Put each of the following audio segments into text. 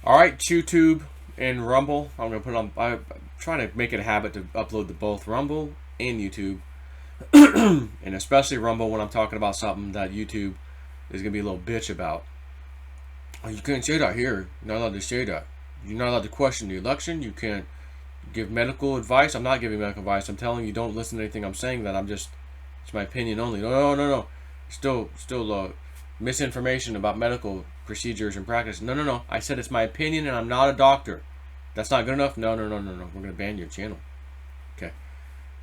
All right, YouTube and Rumble. I'm gonna put it on. I'm trying to make it a habit to upload to both Rumble and YouTube, and especially Rumble when I'm talking about something that YouTube is gonna be a little bitch about. Oh, you can't say that here. You're not allowed to say that. You're not allowed to question the election. You can't give medical advice. I'm not giving medical advice. I'm telling you, don't listen to anything I'm saying. That I'm just. It's my opinion only. No. Still, misinformation about medical procedures and practice. No. I said it's my opinion, and I'm not a doctor. That's not good enough. No. We're gonna ban your channel. Okay.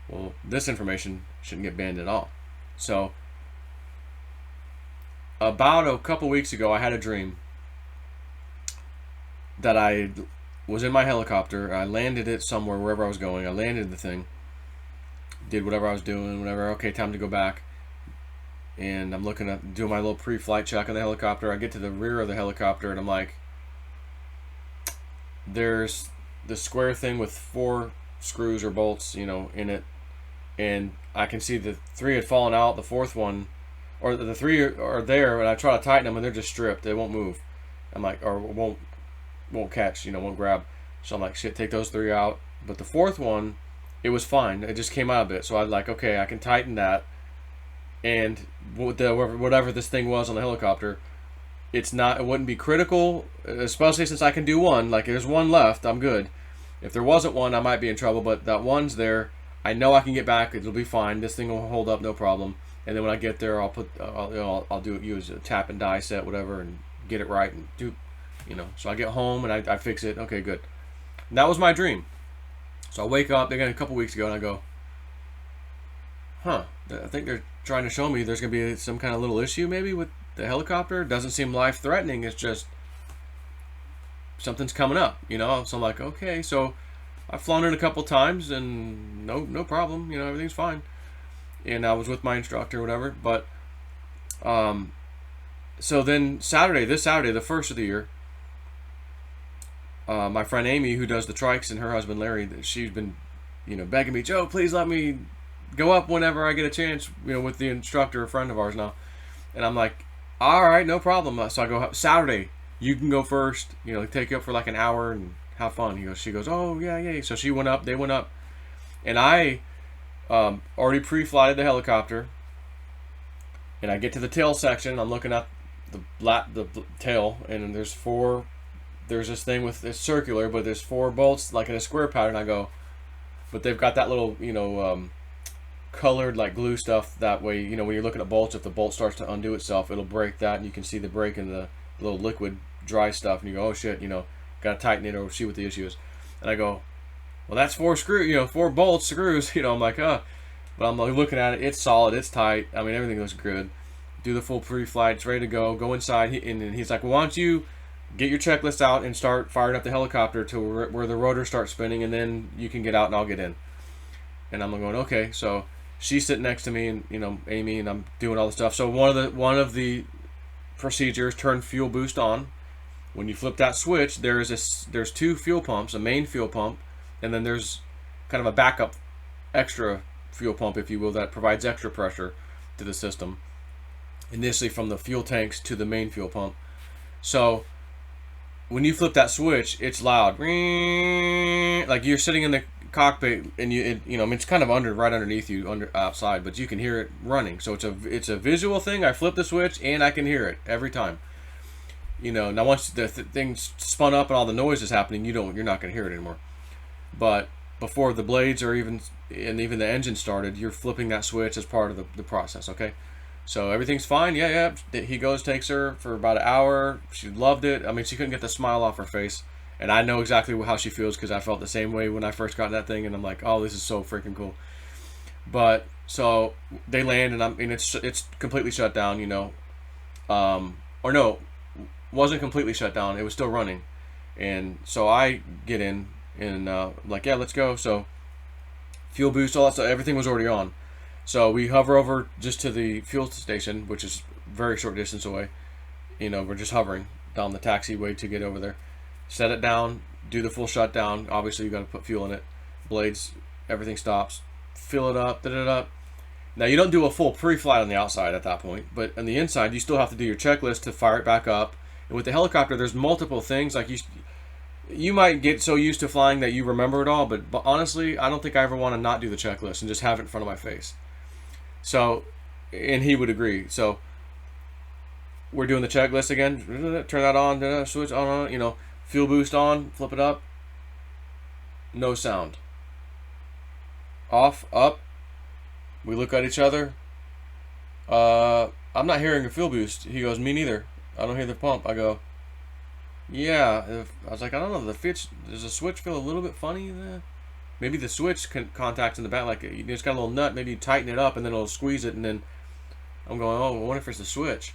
Well, this information shouldn't get banned at all. So, about a couple weeks ago, I had a dream that I was in my helicopter. I landed it somewhere, wherever I was going. I landed the thing, did whatever I was doing, whatever. Okay, time to go back. And I'm looking at doing my little pre-flight check on the helicopter. I get to the rear of the helicopter, and I'm like, there's the square thing with 4 screws or bolts, in it, and I can see the 3 had fallen out. The 4th one, or the 3 are there, and I try to tighten them, and they're just stripped. They won't move. I'm like, or won't catch, won't grab. So I'm like, shit, take those 3 out. But the 4th one, it was fine. It just came out a bit. So I was like, okay, I can tighten that. And whatever this thing was on the helicopter, it wouldn't be critical, especially since I can do one. Like, there's one left, I'm good. If there wasn't one, I might be in trouble, but that one's there. I know I can get back. It'll be fine. This thing will hold up, no problem. And then when I get there, I'll use a tap and die set, whatever, and get it right and do, So I get home and I fix it. Okay, good. And that was my dream. So I wake up again a couple weeks ago and I go, I think they're trying to show me there's going to be some kind of little issue maybe with the helicopter. It doesn't seem life-threatening. It's just something's coming up, So I'm like, okay. So I've flown it a couple times and no problem. Everything's fine. And I was with my instructor or whatever. But so then this Saturday, the first of the year, my friend Amy, who does the trikes, and her husband Larry, she's been, begging me, Joe, please let me go up whenever I get a chance, with the instructor, a friend of ours now. And I'm like, all right, no problem. So I go, Saturday, you can go first, take you up for like an hour and have fun. She goes, oh, yeah. So she went up, they went up. And I already pre-flighted the helicopter. And I get to the tail section. I'm looking at the tail, and there's this thing it's circular, but there's 4 bolts like in a square pattern. I go, but they've got that little, colored like glue stuff, that way when you're looking at bolts, if the bolt starts to undo itself, it'll break that, and you can see the break in the little liquid dry stuff, and you go, oh shit, gotta tighten it or see what the issue is. And I go, well, that's 4 screws, 4 bolts, screws, I'm like, but I'm like looking at it, it's solid, it's tight, I mean, everything looks good. Do the full pre-flight, it's ready to go inside, and he's like, well, why don't you get your checklist out and start firing up the helicopter to where the rotor starts spinning, and then you can get out and I'll get in. And I'm going, okay. So she's sitting next to me, and Amy, and I'm doing all the stuff. So one of the procedures, turn fuel boost on. When you flip that switch, there's 2 fuel pumps, a main fuel pump, and then there's kind of a backup extra fuel pump, if you will, that provides extra pressure to the system, initially from the fuel tanks to the main fuel pump. So when you flip that switch, it's loud, like you're sitting in the cockpit, and it's kind of right underneath you, outside, but you can hear it running. So it's a visual thing. I flip the switch and I can hear it every time. Now once the thing's spun up and all the noise is happening, you're not going to hear it anymore. But before the blades or even the engine started, you're flipping that switch as part of the process. Okay. So everything's fine. Yeah. He takes her for about an hour. She loved it. I mean, she couldn't get the smile off her face. And I know exactly how she feels, because I felt the same way when I first got that thing. And I'm like, oh, this is so freaking cool. But so they land, and it's completely shut down, or no, wasn't completely shut down. It was still running. And so I get in and like, yeah, let's go. So fuel boost, all that stuff, everything was already on. So we hover over just to the fuel station, which is very short distance away. We're just hovering down the taxiway to get over there. Set it down, do the full shutdown. Obviously, you got to put fuel in it. Blades, everything stops. Fill it up, Now, you don't do a full pre-flight on the outside at that point, but on the inside, you still have to do your checklist to fire it back up. And with the helicopter, there's multiple things. Like you might get so used to flying that you remember it all, but honestly, I don't think I ever want to not do the checklist and just have it in front of my face. So, and he would agree. So, we're doing the checklist again. Turn that on, switch on, you know, fuel boost on, flip it up. No sound. Off, up. We look at each other. I'm not hearing a fuel boost. He goes, me neither. I don't hear the pump. I go, yeah. I was like, I don't know. Does the switch feel a little bit funny there? Maybe the switch contacts in the back, like you just got a little nut. Maybe you tighten it up and then it'll squeeze it. And then I'm going, oh, I wonder if it's the switch.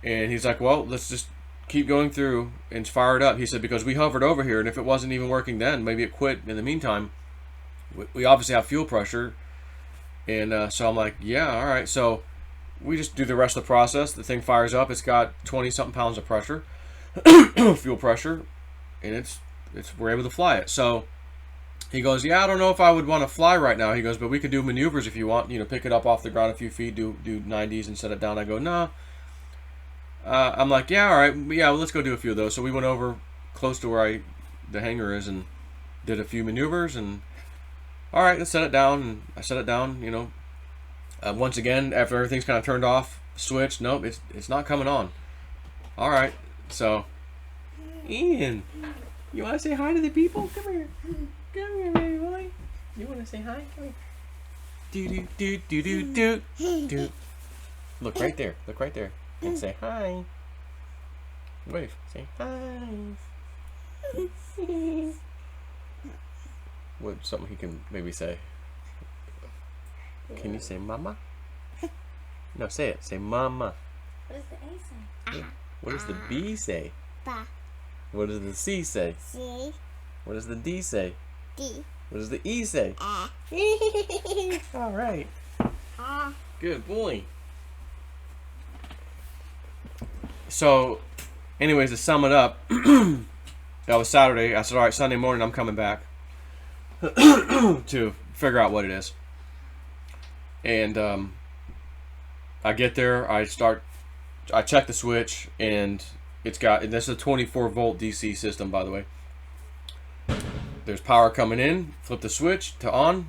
And he's like, well, let's just keep going through and fire it up. He said, because we hovered over here, and if it wasn't even working then, maybe it quit in the meantime. We obviously have fuel pressure. And so I'm like, yeah, all right. So we just do the rest of the process. The thing fires up. It's got 20-something pounds of pressure, fuel pressure, and we're able to fly it. So he goes, yeah, I don't know if I would want to fly right now. He goes, but we could do maneuvers if you want. You know, pick it up off the ground a few feet, do 90s and set it down. I go, no. I'm like, yeah, all right, yeah, well, let's go do a few of those. So we went over close to where the hangar is and did a few maneuvers. And all right, let's set it down. And I set it down. You know, once again, after everything's kind of turned off, switch. Nope, it's not coming on. All right, so Ian, you want to say hi to the people? Come here, baby boy. You want to say hi? Come here. Do. Look right there. Look right there. And say hi. Wave. Say hi. What's something he can maybe say? Can you say mama? No, say it. Say mama. What does the A say? What does the B say? Ba. What does the C say? C. What does the D say? D. What does the E say? All right. Good boy. So, anyways, to sum it up, that was Saturday. I said, all right, Sunday morning I'm coming back to figure out what it is. And I get there, I check the switch, and this is a 24 volt DC system, by the way. There's power coming in, flip the switch to on,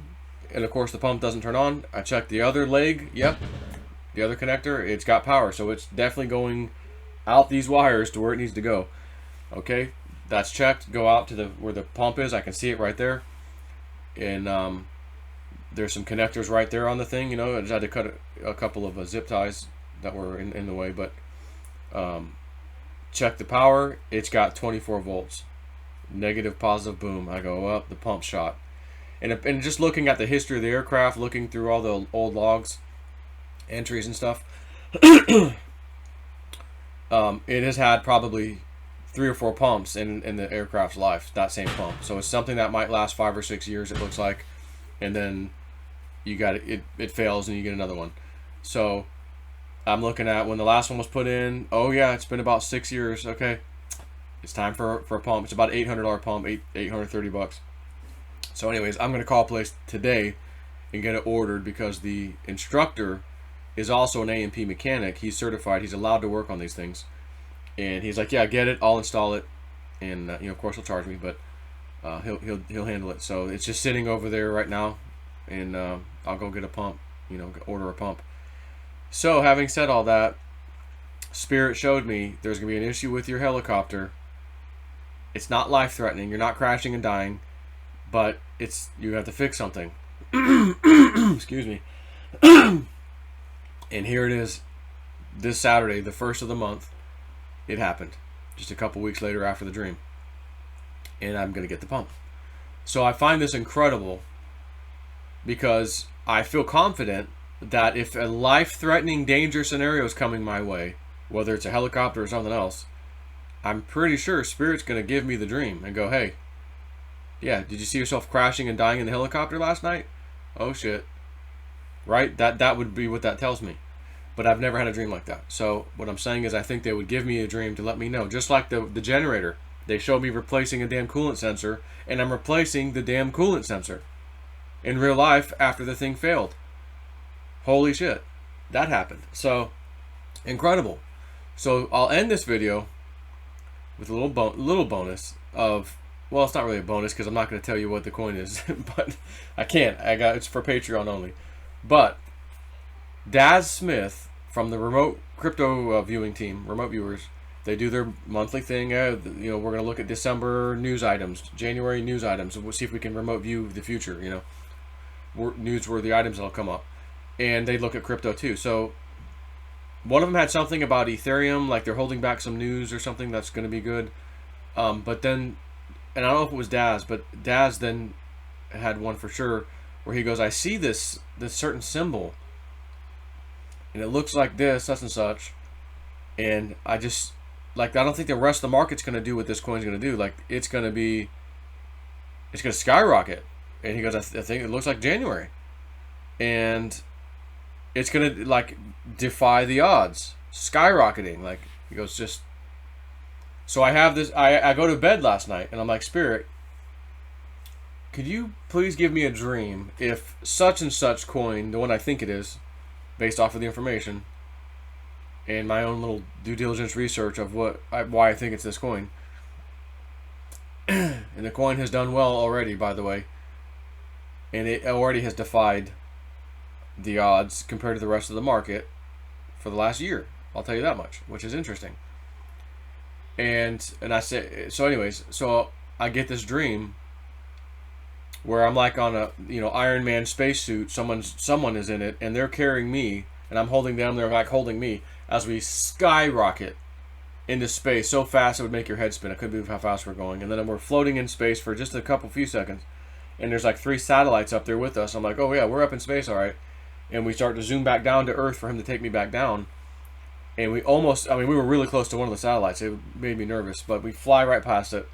and of course the pump doesn't turn on. I check the other leg, yep, the other connector, it's got power, so it's definitely going out these wires to where it needs to go. Okay, that's checked. Go out to where the pump is. I can see it right there, and there's some connectors right there on the thing. You know, I just had to cut a couple of zip ties that were in the way, but check the power. It's got 24 volts, negative, positive, boom. I go up, the pump shot, and just looking at the history of the aircraft, looking through all the old logs, entries and stuff. It has had probably 3 or 4 pumps in the aircraft's life, that same pump. So it's something that might last 5 or 6 years, it looks like, and then you got it fails and you get another one. So I'm looking at when the last one was put in. Oh yeah, it's been about 6 years. Okay, it's time for a pump. It's about $800 pump, $830. So anyways, I'm gonna call a place today and get it ordered because the instructor is also an A&P mechanic. He's certified. He's allowed to work on these things, and he's like, yeah, get it. I'll install it, and you know, of course, he'll charge me, but he'll handle it. So it's just sitting over there right now, and I'll go get a pump. You know, order a pump. So having said all that, Spirit showed me there's gonna be an issue with your helicopter. It's not life-threatening. You're not crashing and dying, but you have to fix something. Excuse me. And here it is, this Saturday, the 1st of the month, it happened. Just a couple weeks later after the dream. And I'm going to get the pump. So I find this incredible because I feel confident that if a life-threatening danger scenario is coming my way, whether it's a helicopter or something else, I'm pretty sure Spirit's going to give me the dream and go, hey, yeah, did you see yourself crashing and dying in the helicopter last night? Oh, shit. Right? That would be what that tells me. But I've never had a dream like that. So what I'm saying is I think they would give me a dream to let me know. Just like the generator. They showed me replacing a damn coolant sensor, and I'm replacing the damn coolant sensor in real life after the thing failed. Holy shit. That happened. So, incredible. So I'll end this video with a little bonus of, well, it's not really a bonus because I'm not going to tell you what the coin is, but I can't. It's for Patreon only. But Daz Smith from the remote crypto viewing team, remote viewers, they do their monthly thing. We're going to look at December news items, January news items, and we'll see if we can remote view the future. Newsworthy items that'll come up, and they look at crypto too. So one of them had something about Ethereum, like they're holding back some news or something that's going to be good. But then, and I don't know if it was Daz, but Daz then had one for sure where he goes, I see this certain symbol, and it looks like this, such and such, and I just, like, I don't think the rest of the market's going to do what this coin's going to do. Like, it's going to skyrocket. And he goes, I think it looks like January. And it's going to, like, defy the odds. Skyrocketing. Like, he goes, just... So I have this... I go to bed last night, and I'm like, Spirit, could you please give me a dream if such and such coin, the one I think it is, based off of the information, and my own little due diligence research of why I think it's this coin. And the coin has done well already, by the way. And it already has defied the odds compared to the rest of the market for the last year. I'll tell you that much, which is interesting. And I say, so anyways, so I get this dream where I'm like on a, Iron Man spacesuit. Someone is in it, and they're carrying me, and I'm holding them. They're like holding me as we skyrocket into space so fast it would make your head spin. I couldn't believe how fast we're going. And then we're floating in space for just a few seconds. And there's like 3 satellites up there with us. I'm like, oh yeah, we're up in space, all right. And we start to zoom back down to Earth for him to take me back down. And we were really close to one of the satellites. It made me nervous, but we fly right past it.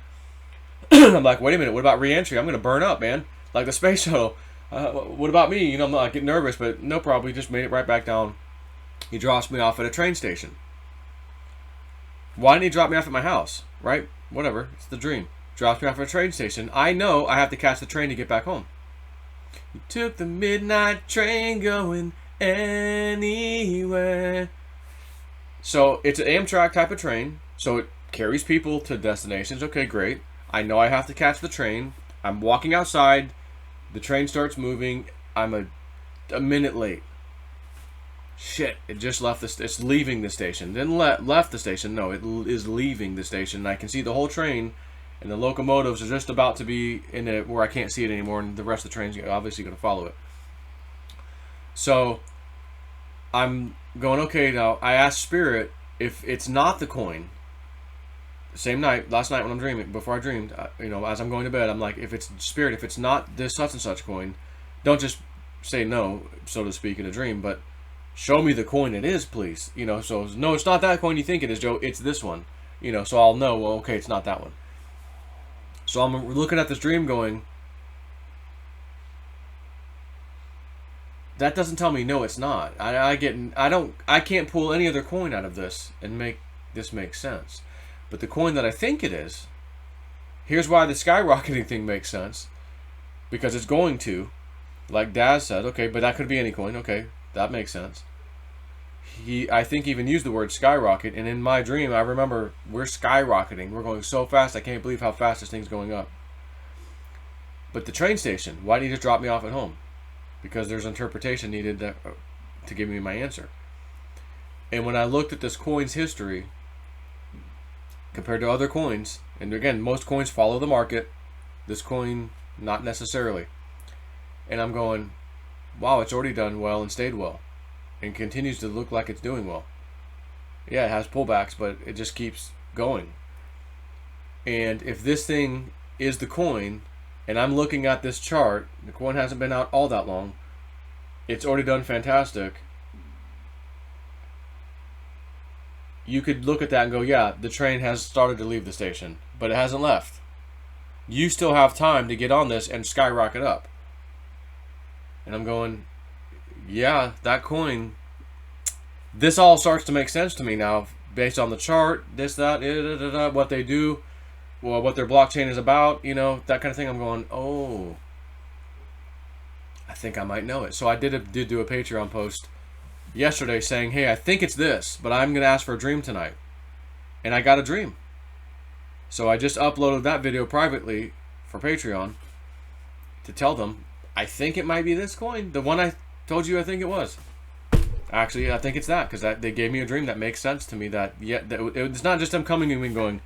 I'm like, wait a minute, what about re-entry? I'm going to burn up, man. Like the space shuttle. What about me? I'm not getting nervous, but no problem. We just made it right back down. He drops me off at a train station. Why didn't he drop me off at my house? Right? Whatever. It's the dream. Drops me off at a train station. I know I have to catch the train to get back home. You took the midnight train going anywhere. So it's an Amtrak type of train. So it carries people to destinations. Okay, great. I know I have to catch the train. I'm walking outside. The train starts moving. I'm a minute late. Shit, it just left it's leaving the station. Didn't left the station. No, it is leaving the station. And I can see the whole train. And the locomotives are just about to be in it where I can't see it anymore, and the rest of the train's obviously going to follow it. So I'm going, okay, now I asked Spirit if it's not the coin. Same night, last night when I'm dreaming, before I dreamed, as I'm going to bed, I'm like, if it's Spirit, if it's not this such and such coin, don't just say no, so to speak, in a dream, but show me the coin it is, please. So no, it's not that coin you think it is, Joe. It's this one. So I'll know. Well, okay, it's not that one. So I'm looking at this dream going, that doesn't tell me no, it's not. I can't pull any other coin out of this and make this make sense. But the coin that I think it is, here's why the skyrocketing thing makes sense. Because it's going to, like Daz said, okay, but that could be any coin. Okay, that makes sense. I think even used the word skyrocket, and in my dream I remember we're skyrocketing. We're going so fast, I can't believe how fast this thing's going up. But the train station, why did he just drop me off at home? Because there's interpretation needed to give me my answer. And when I looked at this coin's history compared to other coins, and again, most coins follow the market, this coin not necessarily. And I'm going, wow, it's already done well and stayed well. And continues to look like it's doing well. Yeah, it has pullbacks, but it just keeps going. And if this thing is the coin, and I'm looking at this chart, the coin hasn't been out all that long, it's already done fantastic. You could look at that and go, yeah, the train has started to leave the station, but it hasn't left. You still have time to get on this and skyrocket up. And I'm going, yeah, that coin, this all starts to make sense to me now based on the chart, what they do, well, what their blockchain is about, that kind of thing. I'm going, oh, I think I might know it. So I did do a Patreon post yesterday saying, hey, I think it's this, but I'm going to ask for a dream tonight. And I got a dream. So I just uploaded that video privately for Patreon to tell them I think it might be this coin, the one I told you I think it was. Actually, I think it's that, because they gave me a dream that makes sense to me. That it's not just them coming to me and going,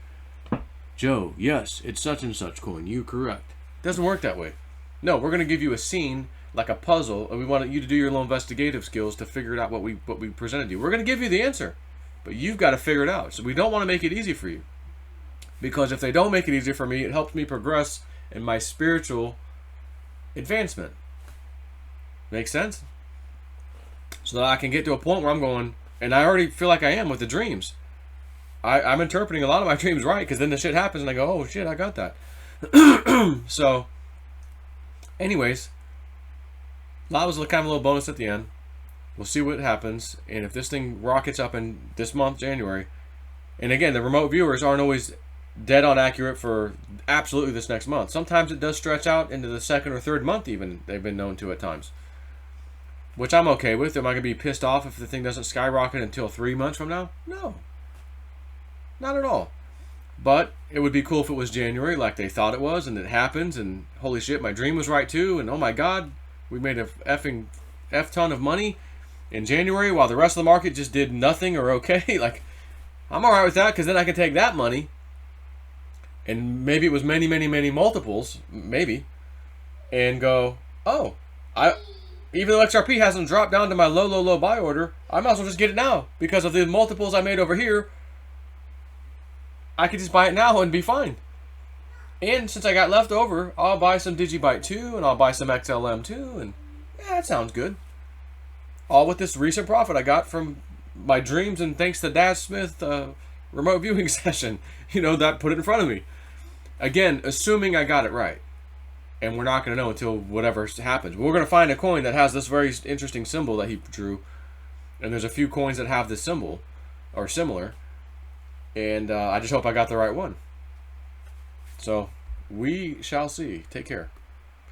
Joe, yes, it's such and such coin. You correct. It doesn't work that way. No, we're going to give you a scene like a puzzle, and we want you to do your little investigative skills to figure it out what we presented you. We're going to give you the answer, but you've got to figure it out. So we don't want to make it easy for you, because if they don't make it easy for me, it helps me progress in my spiritual advancement. Make sense? So that I can get to a point where I'm going, and I already feel like I am with the dreams. I'm interpreting a lot of my dreams right, because then the shit happens and I go, oh shit, I got that. So, anyways, that was kind of a little bonus at the end. We'll see what happens, and if this thing rockets up in this month, January, and again, the remote viewers aren't always dead on accurate for absolutely this next month. Sometimes it does stretch out into the second or third month even, they've been known to at times. Which I'm okay with. Am I going to be pissed off if the thing doesn't skyrocket until 3 months from now? No. Not at all. But it would be cool if it was January like they thought it was, and it happens, and holy shit, my dream was right too, and oh my god, we made a effing F-ton of money in January while the rest of the market just did nothing or okay. Like, I'm alright with that, because then I can take that money, and maybe it was many, many, many multiples, maybe, and go, oh, even though XRP hasn't dropped down to my low buy order, I might as well just get it now, because of the multiples I made over here. I could just buy it now and be fine. And since I got left over, I'll buy some Digibyte too, and I'll buy some XLM too, and yeah, that sounds good. All with this recent profit I got from my dreams, and thanks to Dad Smith remote viewing session, that put it in front of me. Again, assuming I got it right. And we're not going to know until whatever happens. We're going to find a coin that has this very interesting symbol that he drew. And there's a few coins that have this symbol, or similar. And I just hope I got the right one. So, we shall see. Take care.